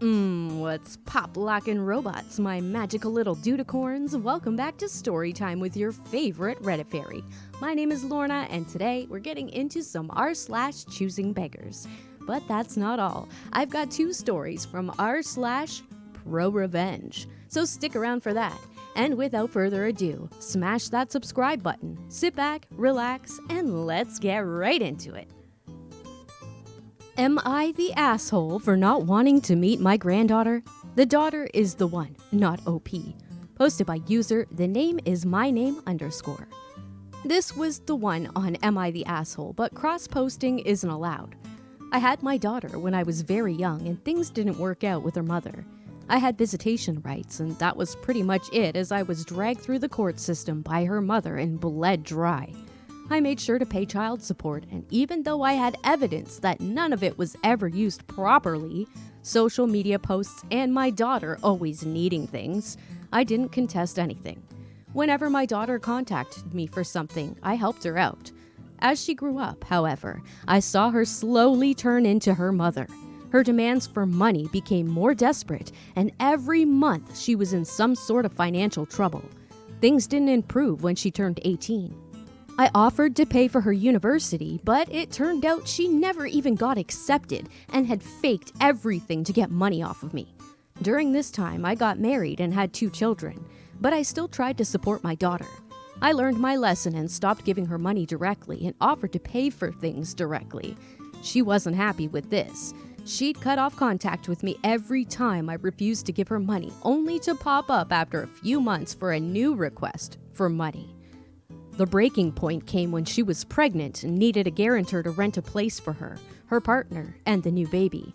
What's pop lockin' robots, my magical little dudicorns? Welcome back to Storytime with your favorite Reddit fairy. My name is Lorna, and today we're getting into some r/ChoosingBeggars. But that's not all. I've got two stories from r/Pro Revenge. So stick around for that. And without further ado, smash that subscribe button, sit back, relax, and let's get right into it. Am I the asshole for not wanting to meet my granddaughter? The daughter is the one, not OP. Posted by user, the name is myname_. This was the one on Am I the Asshole, but cross-posting isn't allowed. I had my daughter when I was very young and things didn't work out with her mother. I had visitation rights and that was pretty much it, as I was dragged through the court system by her mother and bled dry. I made sure to pay child support, and even though I had evidence that none of it was ever used properly, social media posts and my daughter always needing things, I didn't contest anything. Whenever my daughter contacted me for something, I helped her out. As she grew up, however, I saw her slowly turn into her mother. Her demands for money became more desperate, and every month she was in some sort of financial trouble. Things didn't improve when she turned 18. I offered to pay for her university, but it turned out she never even got accepted and had faked everything to get money off of me. During this time, I got married and had 2 children, but I still tried to support my daughter. I learned my lesson and stopped giving her money directly and offered to pay for things directly. She wasn't happy with this. She'd cut off contact with me every time I refused to give her money, only to pop up after a few months for a new request for money. The breaking point came when she was pregnant and needed a guarantor to rent a place for her, her partner, and the new baby.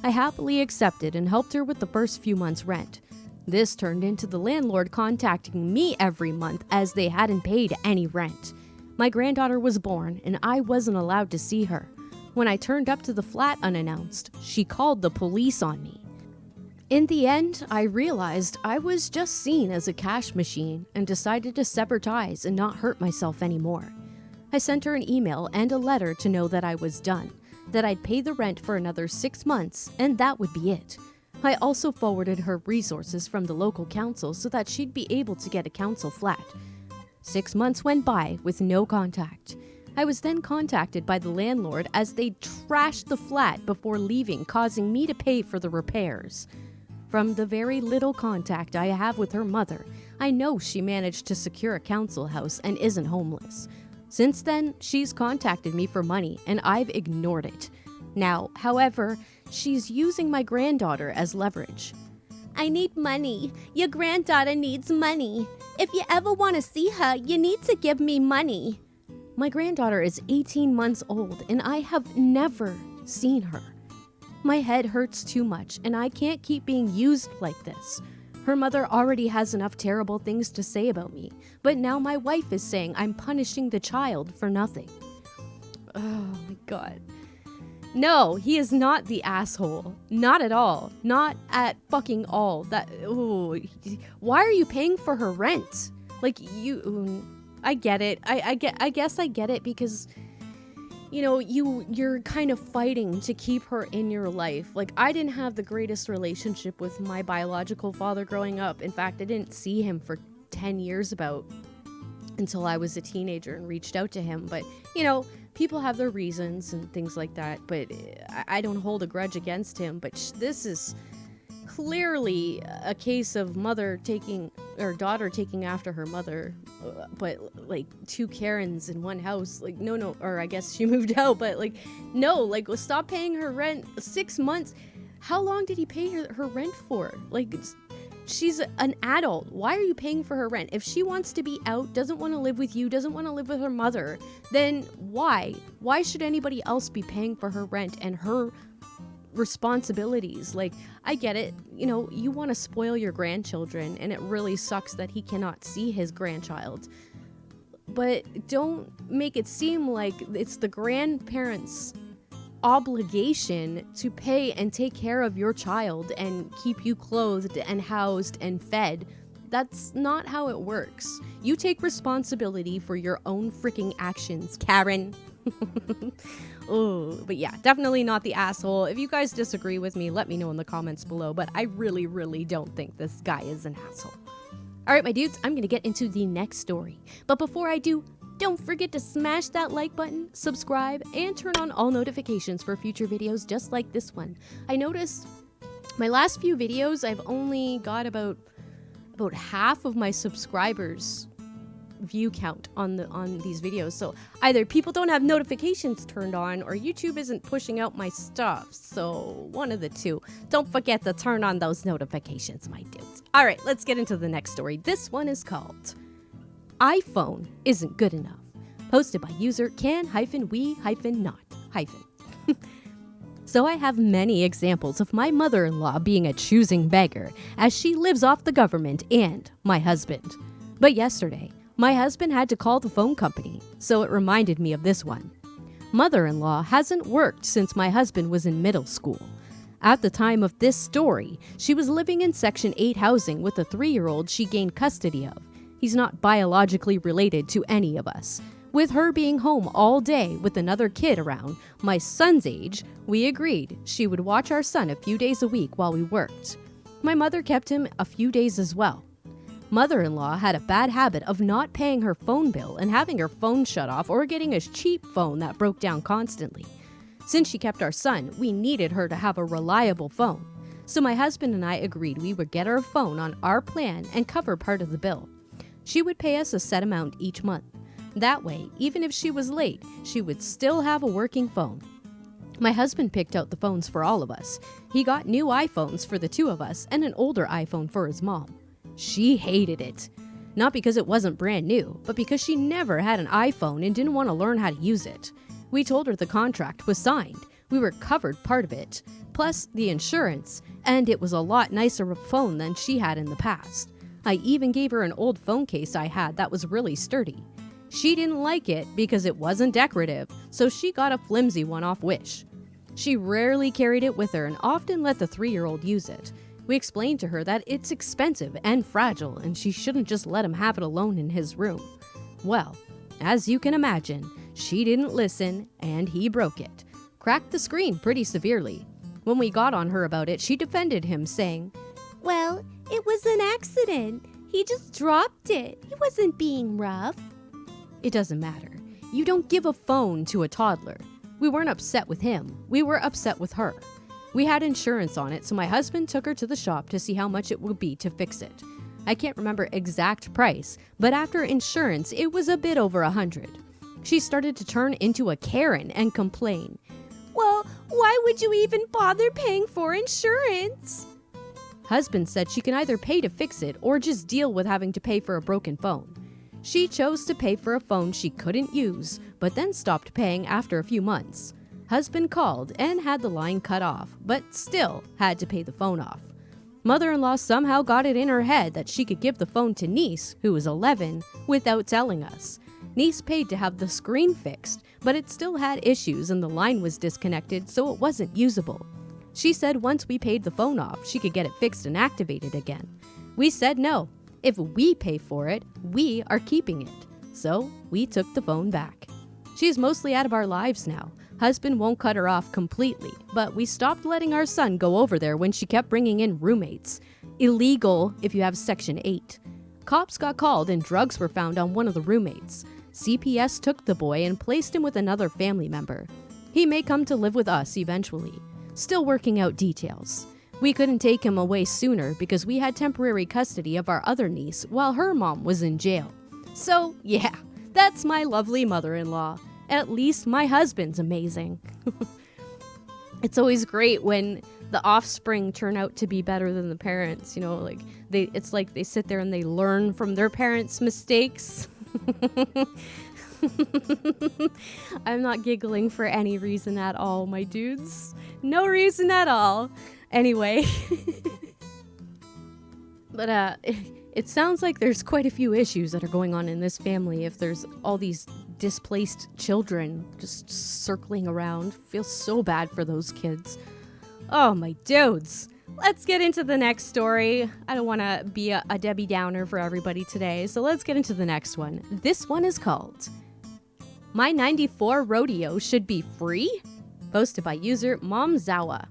I happily accepted and helped her with the first few months' rent. This turned into the landlord contacting me every month as they hadn't paid any rent. My granddaughter was born and I wasn't allowed to see her. When I turned up to the flat unannounced, she called the police on me. In the end, I realized I was just seen as a cash machine and decided to sever ties and not hurt myself anymore. I sent her an email and a letter to know that I was done, that I'd pay the rent for another 6 months, and that would be it. I also forwarded her resources from the local council so that she'd be able to get a council flat. 6 months went by with no contact. I was then contacted by the landlord as they trashed the flat before leaving, causing me to pay for the repairs. From the very little contact I have with her mother, I know she managed to secure a council house and isn't homeless. Since then, she's contacted me for money and I've ignored it. Now, however, she's using my granddaughter as leverage. I need money. Your granddaughter needs money. If you ever want to see her, you need to give me money. My granddaughter is 18 months old and I have never seen her. My head hurts too much and I can't keep being used like this. Her mother already has enough terrible things to say about me, but now my wife is saying I'm punishing the child for nothing. Oh my god. No, he is not the asshole. Not at all. Not at fucking all. Why are you paying for her rent? Like, I get it. I guess I get it because, you know, you're kind of fighting to keep her in your life. Like, I didn't have the greatest relationship with my biological father growing up. In fact, I didn't see him for 10 years until I was a teenager and reached out to him. But, you know, people have their reasons and things like that. But I don't hold a grudge against him. But this is clearly a case of daughter taking after her mother, but like 2 Karens in one house. Like, no, or I guess she moved out, but like, no, like, stop paying her rent. 6 months. How long did he pay her rent for? Like, she's an adult. Why are you paying for her rent? If she wants to be out, doesn't want to live with you, doesn't want to live with her mother, then why should anybody else be paying for her rent and her responsibilities? Like, I get it, you know, you want to spoil your grandchildren and it really sucks that he cannot see his grandchild, but don't make it seem like it's the grandparents' obligation to pay and take care of your child and keep you clothed and housed and fed. That's not how it works. You take responsibility for your own freaking actions, Karen. Oh, but yeah, definitely not the asshole. If you guys disagree with me, let me know in the comments below, but I really, really don't think this guy is an asshole. All right, my dudes, I'm going to get into the next story. But before I do, don't forget to smash that like button, subscribe, and turn on all notifications for future videos just like this one. I noticed my last few videos, I've only got about half of my subscribers view count on these videos. So either people don't have notifications turned on or YouTube isn't pushing out my stuff. So one of the two. Don't forget to turn on those notifications, my dudes. All right, let's get into the next story. This one is called iPhone Isn't Good Enough. Posted by user can-we-not-. So I have many examples of my mother-in-law being a choosing beggar as she lives off the government and my husband. But yesterday, my husband had to call the phone company, so it reminded me of this one. Mother-in-law hasn't worked since my husband was in middle school. At the time of this story, she was living in Section 8 housing with a 3-year-old she gained custody of. He's not biologically related to any of us. With her being home all day with another kid around, my son's age, we agreed she would watch our son a few days a week while we worked. My mother kept him a few days as well. Mother-in-law had a bad habit of not paying her phone bill and having her phone shut off or getting a cheap phone that broke down constantly. Since she kept our son, we needed her to have a reliable phone. So my husband and I agreed we would get her a phone on our plan and cover part of the bill. She would pay us a set amount each month. That way, even if she was late, she would still have a working phone. My husband picked out the phones for all of us. He got new iPhones for the two of us and an older iPhone for his mom. She hated it. Not because it wasn't brand new, but because she never had an iPhone and didn't want to learn how to use it. We told her the contract was signed. We were covered part of it, plus the insurance, and it was a lot nicer of a phone than she had in the past. I even gave her an old phone case I had that was really sturdy. She didn't like it because it wasn't decorative, so she got a flimsy one off Wish. She rarely carried it with her and often let the 3-year-old use it. We explained to her that it's expensive and fragile and she shouldn't just let him have it alone in his room. Well, as you can imagine, she didn't listen and he broke it. Cracked the screen pretty severely. When we got on her about it, she defended him, saying, Well, it was an accident. He just dropped it. He wasn't being rough. It doesn't matter. You don't give a phone to a toddler. We weren't upset with him. We were upset with her. We had insurance on it, so my husband took her to the shop to see how much it would be to fix it. I can't remember exact price, but after insurance, it was a bit over $100. She started to turn into a Karen and complain. Well, why would you even bother paying for insurance? Husband said she can either pay to fix it or just deal with having to pay for a broken phone. She chose to pay for a phone she couldn't use, but then stopped paying after a few months. Husband called and had the line cut off, but still had to pay the phone off. Mother-in-law somehow got it in her head that she could give the phone to niece, who was 11, without telling us. Niece paid to have the screen fixed, but it still had issues and the line was disconnected, so it wasn't usable. She said once we paid the phone off, she could get it fixed and activated again. We said no. If we pay for it, we are keeping it. So we took the phone back. She is mostly out of our lives now. Husband won't cut her off completely, but we stopped letting our son go over there when she kept bringing in roommates. Illegal if you have Section 8. Cops got called and drugs were found on one of the roommates. CPS took the boy and placed him with another family member. He may come to live with us eventually. Still working out details. We couldn't take him away sooner because we had temporary custody of our other niece while her mom was in jail. So, yeah, that's my lovely mother-in-law. At least my husband's amazing. It's always great when the offspring turn out to be better than the parents, you know, like it's like they sit there and they learn from their parents' mistakes. I'm not giggling for any reason at all, my dudes. No reason at all. Anyway. But it sounds like there's quite a few issues that are going on in this family if there's all these displaced children just circling around. Feel so bad for those kids. Oh, my dudes. Let's get into the next story. I don't want to be a Debbie Downer for everybody today, so let's get into the next one. This one is called My 94 rodeo should be free? Posted by user Momzawa.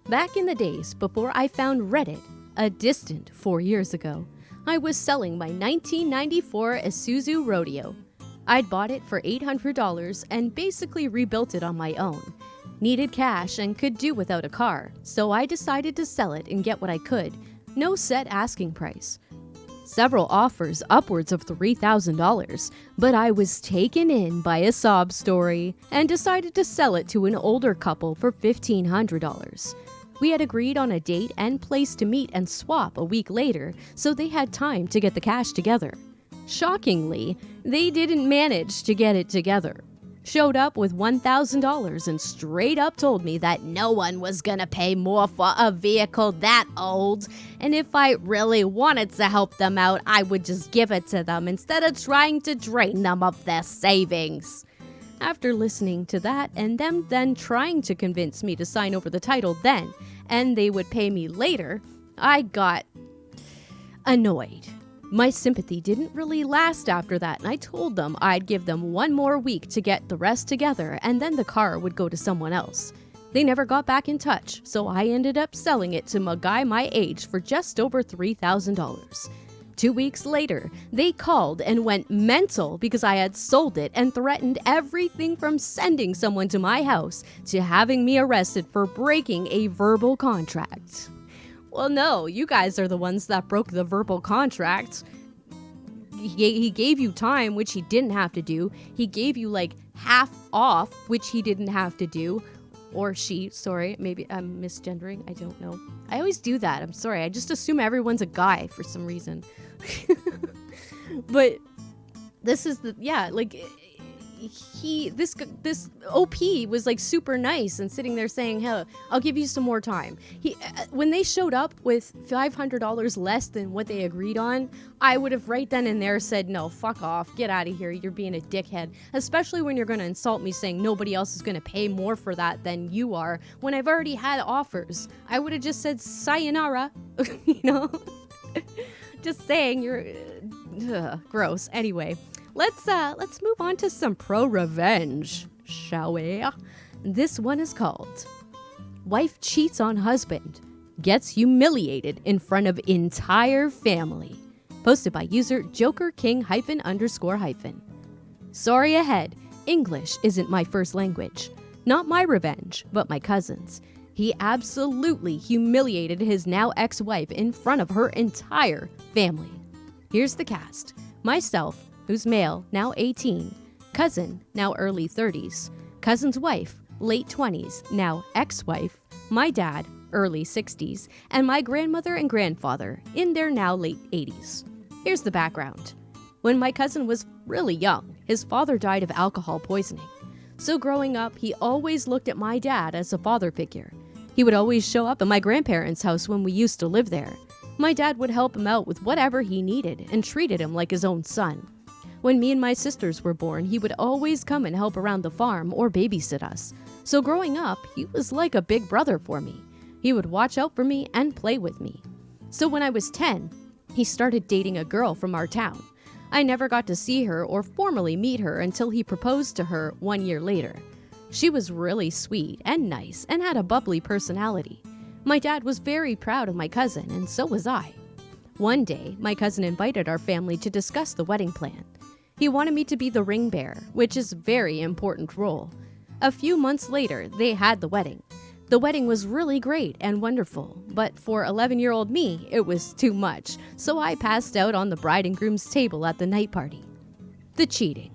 Back in the days before I found Reddit, a distant 4 years ago, I was selling my 1994 Isuzu Rodeo. I'd bought it for $800 and basically rebuilt it on my own. Needed cash and could do without a car, so I decided to sell it and get what I could. No set asking price. Several offers upwards of $3,000, but I was taken in by a sob story and decided to sell it to an older couple for $1,500. We had agreed on a date and place to meet and swap a week later, so they had time to get the cash together. Shockingly, they didn't manage to get it together. Showed up with $1,000 and straight up told me that no one was gonna pay more for a vehicle that old, and if I really wanted to help them out, I would just give it to them instead of trying to drain them of their savings. After listening to that and them then trying to convince me to sign over the title then, and they would pay me later, I got annoyed. My sympathy didn't really last after that, and I told them I'd give them 1 more week to get the rest together, and then the car would go to someone else. They never got back in touch, so I ended up selling it to a guy my age for just over $3,000. 2 weeks later, they called and went mental because I had sold it and threatened everything from sending someone to my house to having me arrested for breaking a verbal contract. Well, no, you guys are the ones that broke the verbal contract. He gave you time, which he didn't have to do. He gave you like half off, which he didn't have to do. Or she, sorry, maybe I'm misgendering, I don't know. I always do that, I'm sorry. I just assume everyone's a guy for some reason. But this is the, yeah, like, this OP was like super nice and sitting there saying, hey, I'll give you some more time. When they showed up with $500 less than what they agreed on, I would have right then and there said, no, fuck off, get out of here, you're being a dickhead. Especially when you're going to insult me saying nobody else is going to pay more for that than you are, when I've already had offers. I would have just said sayonara, you know? Just saying, you're gross. Anyway. Let's move on to some pro-revenge, shall we? This one is called Wife Cheats on Husband, Gets Humiliated in Front of Entire Family. Posted by user JokerKing__. Sorry ahead, English isn't my first language. Not my revenge, but my cousin's. He absolutely humiliated his now ex-wife in front of her entire family. Here's the cast. Myself, who's male, now 18, cousin, now early 30s, cousin's wife, late 20s, now ex-wife, my dad, early 60s, and my grandmother and grandfather, in their now late 80s. Here's the background. When my cousin was really young, his father died of alcohol poisoning. So growing up, he always looked at my dad as a father figure. He would always show up at my grandparents' house when we used to live there. My dad would help him out with whatever he needed and treated him like his own son. When me and my sisters were born, he would always come and help around the farm or babysit us. So growing up, he was like a big brother for me. He would watch out for me and play with me. So when I was 10, he started dating a girl from our town. I never got to see her or formally meet her until he proposed to her 1 year later. She was really sweet and nice and had a bubbly personality. My dad was very proud of my cousin, and so was I. One day, my cousin invited our family to discuss the wedding plan. He wanted me to be the ring bearer, which is a very important role. A few months later, they had the wedding. The wedding was really great and wonderful, but for 11-year-old me, it was too much, so I passed out on the bride and groom's table at the night party. The cheating.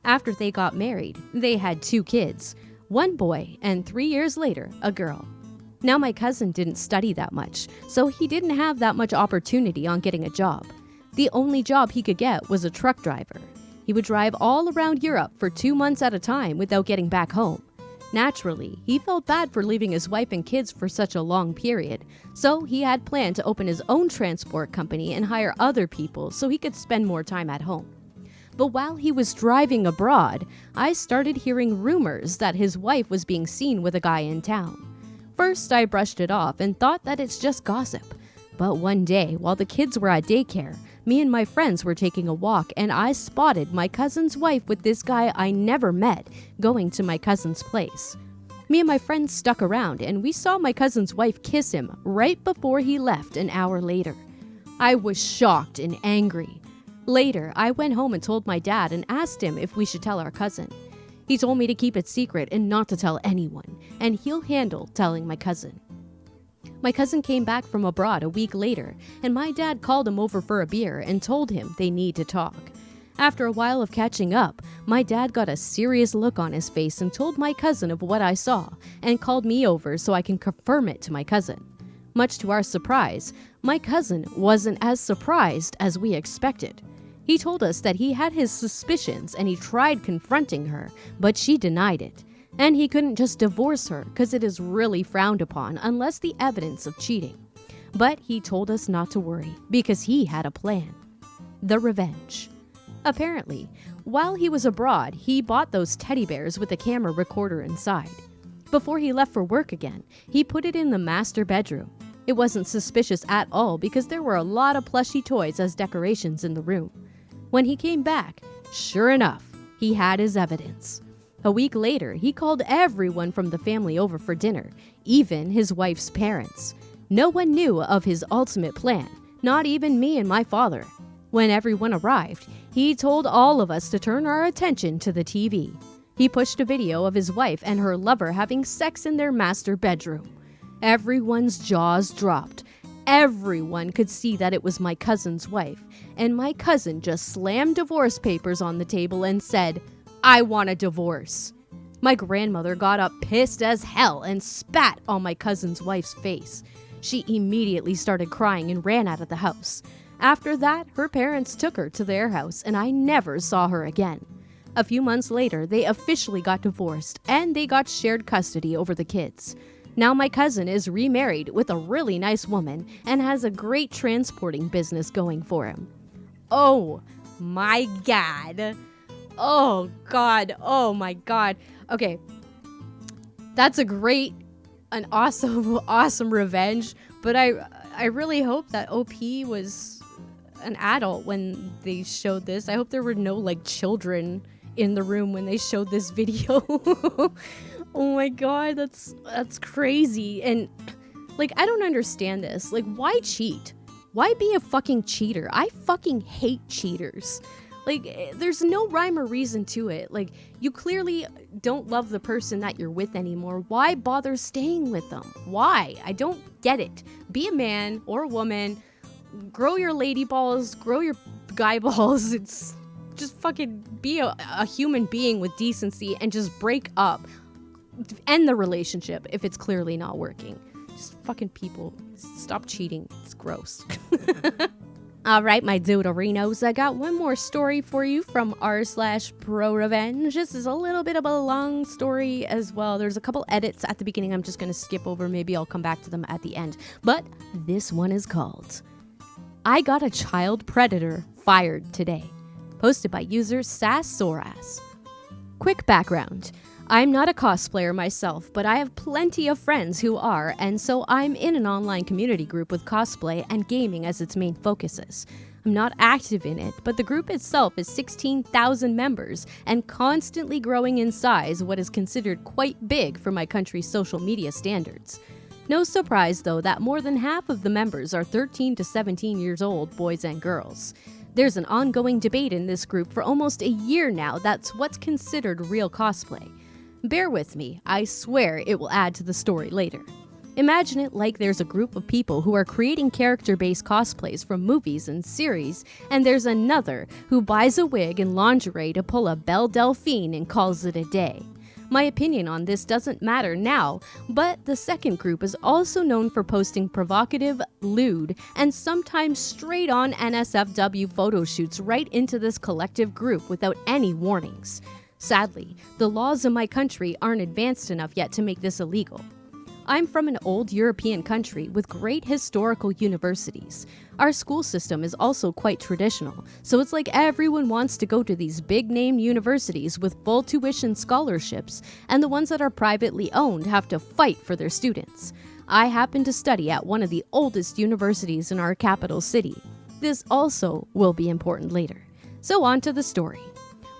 After they got married, they had 2 kids, 1 boy, and 3 years later, a girl. Now my cousin didn't study that much, so he didn't have that much opportunity on getting a job. The only job he could get was a truck driver. He would drive all around Europe for 2 months at a time without getting back home. Naturally, he felt bad for leaving his wife and kids for such a long period, so he had planned to open his own transport company and hire other people so he could spend more time at home. But while he was driving abroad, I started hearing rumors that his wife was being seen with a guy in town. First, I brushed it off and thought that it's just gossip. But one day, while the kids were at daycare, me and my friends were taking a walk and I spotted my cousin's wife with this guy I never met going to my cousin's place. Me and my friends stuck around and we saw my cousin's wife kiss him right before he left an hour later. I was shocked and angry. Later, I went home and told my dad and asked him if we should tell our cousin. He told me to keep it secret and not to tell anyone, and he'll handle telling my cousin. My cousin came back from abroad a week later, and my dad called him over for a beer and told him they need to talk. After a while of catching up, my dad got a serious look on his face and told my cousin of what I saw, and called me over so I can confirm it to my cousin. Much to our surprise, my cousin wasn't as surprised as we expected. He told us that he had his suspicions and he tried confronting her, but she denied it. And he couldn't just divorce her because it is really frowned upon unless the evidence of cheating. But he told us not to worry because he had a plan. The revenge. Apparently, while he was abroad, he bought those teddy bears with a camera recorder inside. Before he left for work again, he put it in the master bedroom. It wasn't suspicious at all because there were a lot of plushy toys as decorations in the room. When he came back, sure enough, he had his evidence. A week later, he called everyone from the family over for dinner, even his wife's parents. No one knew of his ultimate plan, not even me and my father. When everyone arrived, he told all of us to turn our attention to the TV. He pushed a video of his wife and her lover having sex in their master bedroom. Everyone's jaws dropped. Everyone could see that it was my cousin's wife, and my cousin just slammed divorce papers on the table and said, "I want a divorce." My grandmother got up pissed as hell and spat on my cousin's wife's face. She immediately started crying and ran out of the house. After that, her parents took her to their house and I never saw her again. A few months later, they officially got divorced and they got shared custody over the kids. Now my cousin is remarried with a really nice woman and has a great transporting business going for him. Oh my God. Oh God. Oh my God. Okay. That's an awesome revenge, but I really hope that OP was an adult when they showed this. I hope there were no children in the room when they showed this video. Oh my God, that's crazy. And I don't understand this. Why cheat? Why be a fucking cheater? I fucking hate cheaters. There's no rhyme or reason to it. You clearly don't love the person that you're with anymore. Why bother staying with them? Why? I don't get it. Be a man or a woman. Grow your lady balls. Grow your guy balls. It's just fucking be a human being with decency and just break up. End the relationship if it's clearly not working. Just fucking people. Stop cheating. It's gross. All right, my Dudorinos, I got one more story for you from r/pro revenge. This is a little bit of a long story as well. There's a couple edits at the beginning I'm just going to skip over. Maybe I'll come back to them at the end. But this one is called I Got a Child Predator Fired Today. Posted by user Sass. Quick background. I'm not a cosplayer myself, but I have plenty of friends who are, and so I'm in an online community group with cosplay and gaming as its main focuses. I'm not active in it, but the group itself is 16,000 members and constantly growing in size, what is considered quite big for my country's social media standards. No surprise, though, that more than half of the members are 13 to 17 years old, boys and girls. There's an ongoing debate in this group for almost a year now that's what's considered real cosplay. Bear with me, I swear it will add to the story later. Imagine it like there's a group of people who are creating character-based cosplays from movies and series, and there's another who buys a wig and lingerie to pull a Belle Delphine and calls it a day. My opinion on this doesn't matter now, but the second group is also known for posting provocative, lewd, and sometimes straight-on NSFW photo shoots right into this collective group without any warnings. Sadly, the laws in my country aren't advanced enough yet to make this illegal. I'm from an old European country with great historical universities. Our school system is also quite traditional, so it's like everyone wants to go to these big-name universities with full tuition scholarships, and the ones that are privately owned have to fight for their students. I happen to study at one of the oldest universities in our capital city. This also will be important later. So on to the story.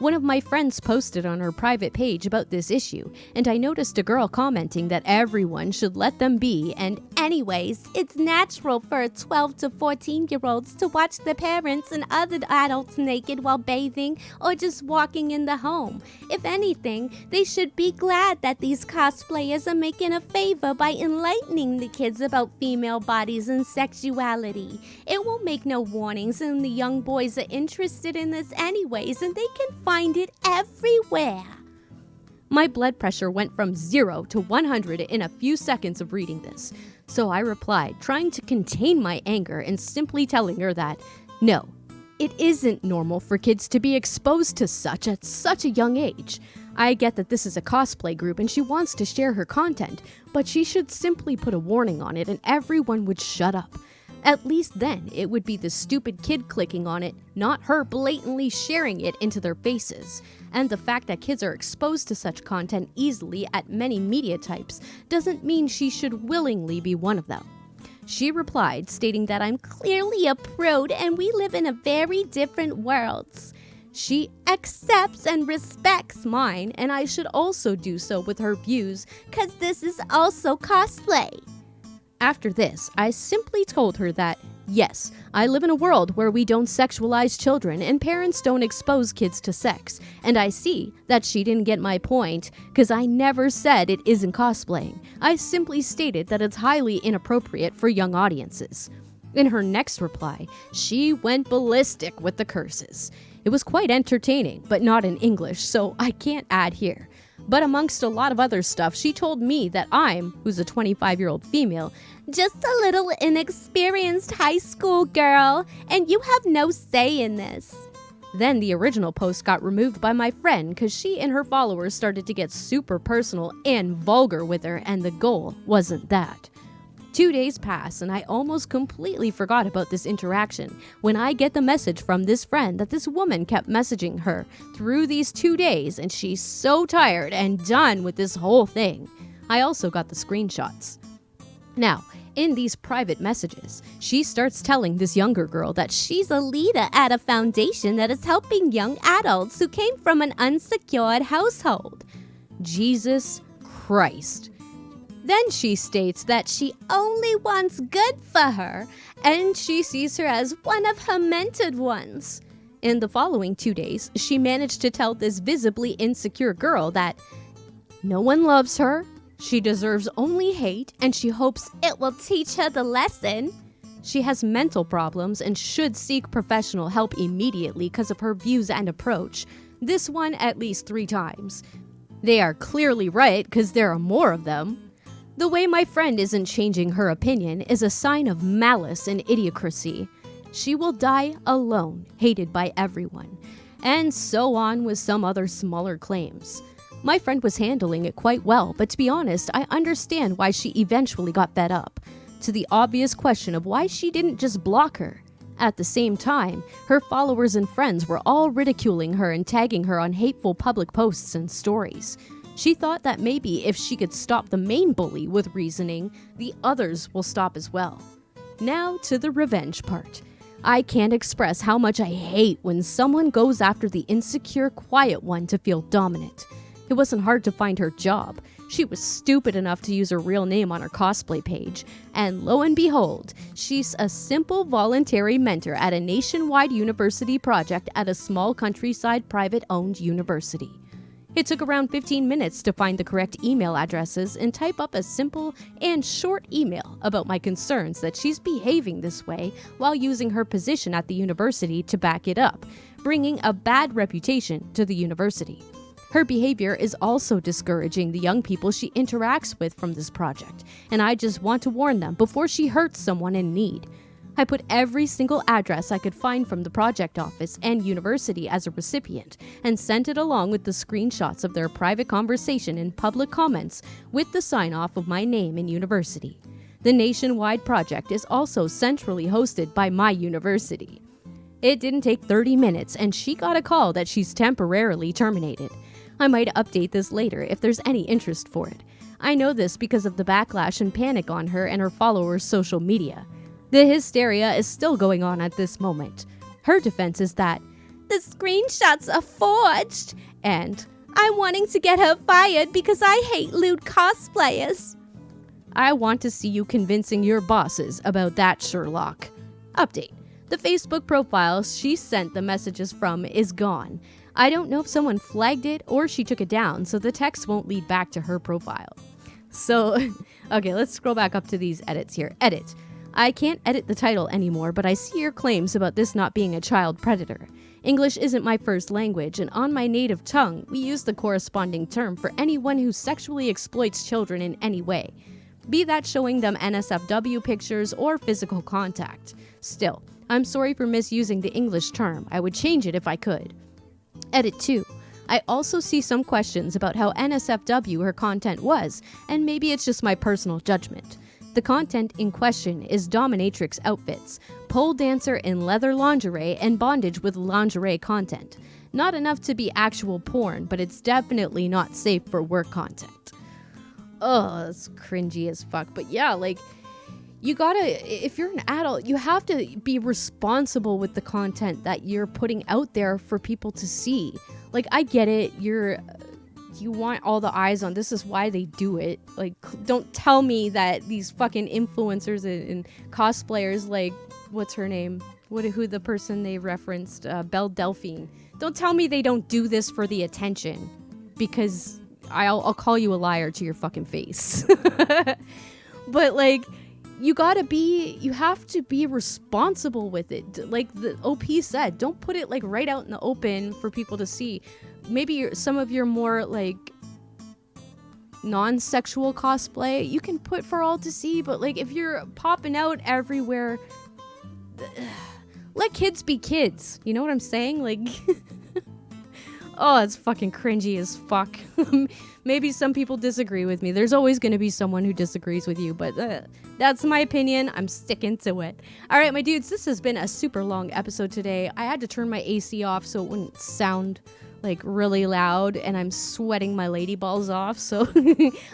One of my friends posted on her private page about this issue, and I noticed a girl commenting that everyone should let them be, and Anyways, it's natural for 12 to 14-year-olds to watch their parents and other adults naked while bathing or just walking in the home. If anything, they should be glad that these cosplayers are making a favor by enlightening the kids about female bodies and sexuality. It won't make no warnings, and the young boys are interested in this anyways, and they can find it everywhere. My blood pressure went from 0 to 100 in a few seconds of reading this. So I replied, trying to contain my anger and simply telling her that, no, it isn't normal for kids to be exposed to such at such a young age. I get that this is a cosplay group and she wants to share her content, but she should simply put a warning on it and everyone would shut up. At least then it would be the stupid kid clicking on it, not her blatantly sharing it into their faces. And the fact that kids are exposed to such content easily at many media types doesn't mean she should willingly be one of them. She replied, stating that I'm clearly a prude and we live in a very different worlds. She accepts and respects mine, and I should also do so with her views, cause this is also cosplay. After this, I simply told her that, yes, I live in a world where we don't sexualize children and parents don't expose kids to sex, and I see that she didn't get my point, because I never said it isn't cosplaying. I simply stated that it's highly inappropriate for young audiences. In her next reply, she went ballistic with the curses. It was quite entertaining, but not in English, so I can't add here. But amongst a lot of other stuff, she told me that I'm, who's a 25-year-old female, just a little inexperienced high school girl, and you have no say in this. Then the original post got removed by my friend because she and her followers started to get super personal and vulgar with her, and the goal wasn't that. 2 days pass and I almost completely forgot about this interaction when I get the message from this friend that this woman kept messaging her through these 2 days and she's so tired and done with this whole thing. I also got the screenshots. Now, in these private messages, she starts telling this younger girl that she's a leader at a foundation that is helping young adults who came from an unsecured household. Jesus Christ. Then she states that she only wants good for her, and she sees her as one of her mentored ones. In the following 2 days, she managed to tell this visibly insecure girl that no one loves her, she deserves only hate, and she hopes it will teach her the lesson. She has mental problems and should seek professional help immediately because of her views and approach. This one at least 3 times. They are clearly right because there are more of them. The way my friend isn't changing her opinion is a sign of malice and idiocracy. She will die alone, hated by everyone. And so on with some other smaller claims. My friend was handling it quite well, but to be honest, I understand why she eventually got fed up. To the obvious question of why she didn't just block her. At the same time, her followers and friends were all ridiculing her and tagging her on hateful public posts and stories. She thought that maybe if she could stop the main bully with reasoning, the others will stop as well. Now to the revenge part. I can't express how much I hate when someone goes after the insecure, quiet one to feel dominant. It wasn't hard to find her job. She was stupid enough to use her real name on her cosplay page. And lo and behold, she's a simple voluntary mentor at a nationwide university project at a small countryside private-owned university. It took around 15 minutes to find the correct email addresses and type up a simple and short email about my concerns that she's behaving this way while using her position at the university to back it up, bringing a bad reputation to the university. Her behavior is also discouraging the young people she interacts with from this project, and I just want to warn them before she hurts someone in need. I put every single address I could find from the project office and university as a recipient and sent it along with the screenshots of their private conversation and public comments with the sign-off of my name and university. The nationwide project is also centrally hosted by my university. It didn't take 30 minutes and she got a call that she's temporarily terminated. I might update this later if there's any interest for it. I know this because of the backlash and panic on her and her followers' social media. The hysteria is still going on at this moment. Her defense is that The screenshots are forged, and I'm wanting to get her fired because I hate lewd cosplayers. I want to see you convincing your bosses about that, Sherlock. Update. The Facebook profile she sent the messages from is gone. I don't know if someone flagged it or she took it down, so the text won't lead back to her profile. So, okay, let's scroll back up to these edits here. Edit. I can't edit the title anymore, but I see your claims about this not being a child predator. English isn't my first language, and on my native tongue, we use the corresponding term for anyone who sexually exploits children in any way. Be that showing them NSFW pictures or physical contact. Still, I'm sorry for misusing the English term. I would change it if I could. Edit 2. I also see some questions about how NSFW her content was, and maybe it's just my personal judgment. The content in question is dominatrix outfits, pole dancer in leather lingerie, and bondage with lingerie content. Not enough to be actual porn, but it's definitely not safe for work content. Oh, that's cringy as fuck. But yeah, like, you gotta, if you're an adult, you have to be responsible with the content that you're putting out there for people to see. Like, I get it, you want all the eyes on, this is why they do it. Like, don't tell me that these fucking influencers and cosplayers, like, what's her name? Who the person they referenced, Belle Delphine. Don't tell me they don't do this for the attention, because I'll call you a liar to your fucking face. But, like, you have to be responsible with it. Like the OP said, don't put it like right out in the open for people to see. Maybe some of your more like non-sexual cosplay you can put for all to see, but like if you're popping out everywhere, let kids be kids. You know what I'm saying? Like, oh, it's fucking cringy as fuck. Maybe some people disagree with me. There's always going to be someone who disagrees with you, but that's my opinion. I'm sticking to it. All right, my dudes, this has been a super long episode today. I had to turn my AC off so it wouldn't sound like really loud, and I'm sweating my lady balls off, so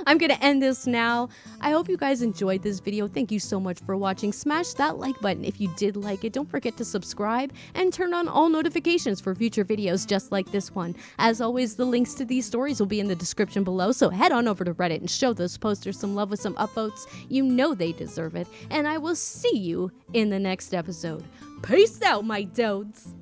I'm gonna end this now. I hope you guys enjoyed this video. Thank you so much for watching. Smash that like button if you did like it. Don't forget to subscribe and turn on all notifications for future videos just like this one. As always, the links to these stories will be in the description below, so head on over to Reddit and show those posters some love with some upvotes. You know they deserve it, and I will see you in the next episode. Peace out, my dudes!